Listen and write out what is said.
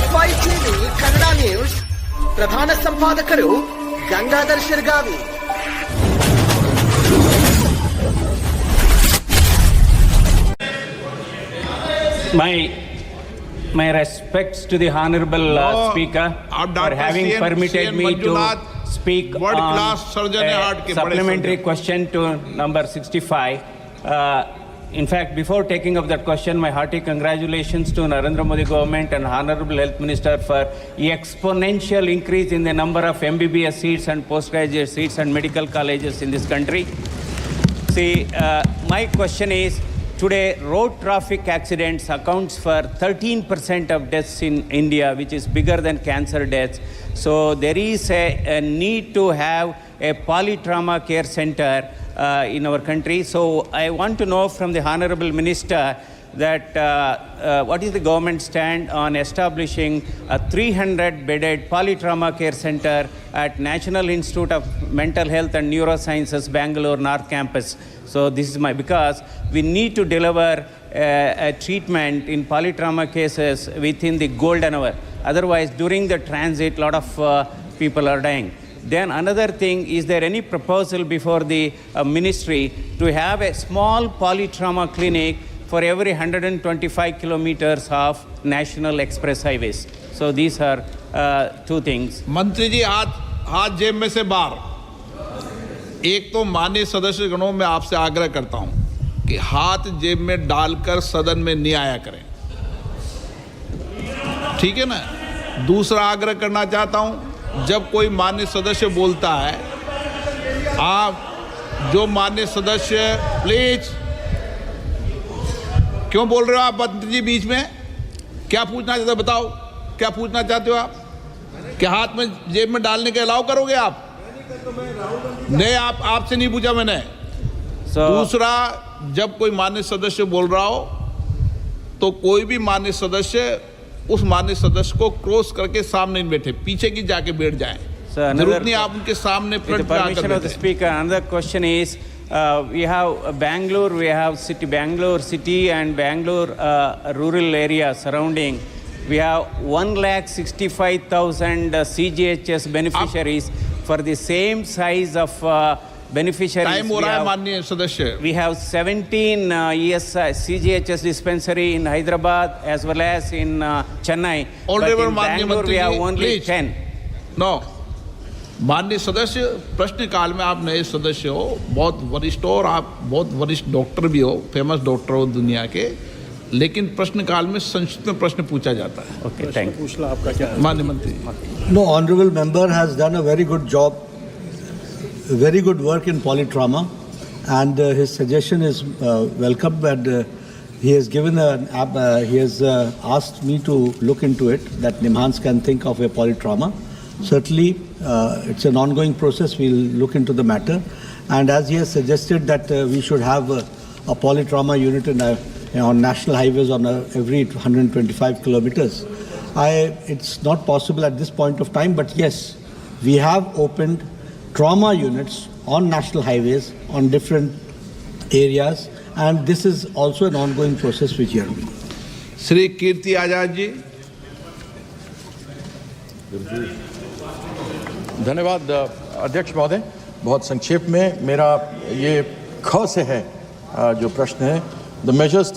FYTV Kannada news ಪ್ರಧಾನ ಸಂಪಾದಕರು Gangadhar ಶಿರ್ಗಾವಿ. My respects to the Honorable Speaker for having permitted me to speak on supplementary question to number 65. In fact, before taking up that question, my hearty congratulations to Narendra Modi government and Honorable Health Minister for exponential increase in the number of MBBS seats and postgraduate seats and medical colleges in this country. See, my question is, today, road traffic accidents accounts for 13% of deaths in India, which is bigger than cancer deaths. So there is a need to have a polytrauma care center in our country. So I want to know from the Honorable Minister that what is the government stand on establishing a 300-bedded polytrauma care center at National Institute of Mental Health and Neurosciences, Bangalore North Campus. So this is because we need to deliver a treatment in polytrauma cases within the golden hour. Otherwise, during the transit, a lot of people are dying. Then another thing, is there any proposal before the ministry to have a small polytrauma clinic for every 125 kilometers of national express highways? So these are two things. मंत्री जी, हाथ जेब में से बाहर. एक तो माननीय सदस्य गणों में आपसे आग्रह करता हूं कि हाथ जेब में डालकर सदन में नहीं आया करें, ठीक है ना. दूसरा आग्रह करना चाहता हूं, जब कोई माननीय सदस्य बोलता है, आप जो माननीय सदस्य, प्लीज, क्यों बोल रहे हो आप मंत्री जी बीच में? क्या पूछना चाहते हो, बताओ क्या पूछना चाहते हो आप? क्या हाथ में जेब में डालने के अलाउ करोगे आप? नहीं, आपसे नहीं पूछा मैंने. दूसरा, जब कोई माननीय सदस्य बोल रहा हो तो कोई भी माननीय सदस्य उस माननीय सदस्य को क्रॉस करके सामने नहीं बैठे, पीछे की जाके बैठ जाएं. जरूरत नहीं आप उनके सामने फ्रंट पे आकर बैठे. Speaker, another question is, we have Bangalore, we have Bangalore city and Bangalore rural area surrounding. We have 1,65,000 CGHS beneficiaries for the same size of beneficiaries. Time हो रहा है माननीय सदस्य. We have 17 CGHS dispensary in Hyderabad as well as in Chennai. But in Bangalore we have only 10. No. माननीय सदस्य, प्रश्नकाल में आप नए सदस्य हो, बहुत वरिष्ठ हो और आप बहुत वरिष्ठ डॉक्टर भी हो, फेमस डॉक्टर हो दुनिया के, लेकिन प्रश्नकाल में संक्षिप्त में प्रश्न पूछा जाता है. Okay, thank you. आपका क्या माननीय मंत्री? No, honorable member has done a very good job, very good work in polytrauma, and his suggestion is welcome. And he has given he has asked me to look into it, that Nimhans can think of a polytrauma. Certainly, it's an ongoing process. We'll look into the matter, and as he has suggested that we should have a polytrauma unit on national highways on every 125 kilometers. It's not possible at this point of time, but yes, we have opened trauma units on national highways on different areas, and this is also an ongoing process which you are doing. Shri Kirti Azad ji. धन्यवाद अध्यक्ष महोदय. बहुत संक्षेप में मेरा ये ख से है जो प्रश्न है. The measures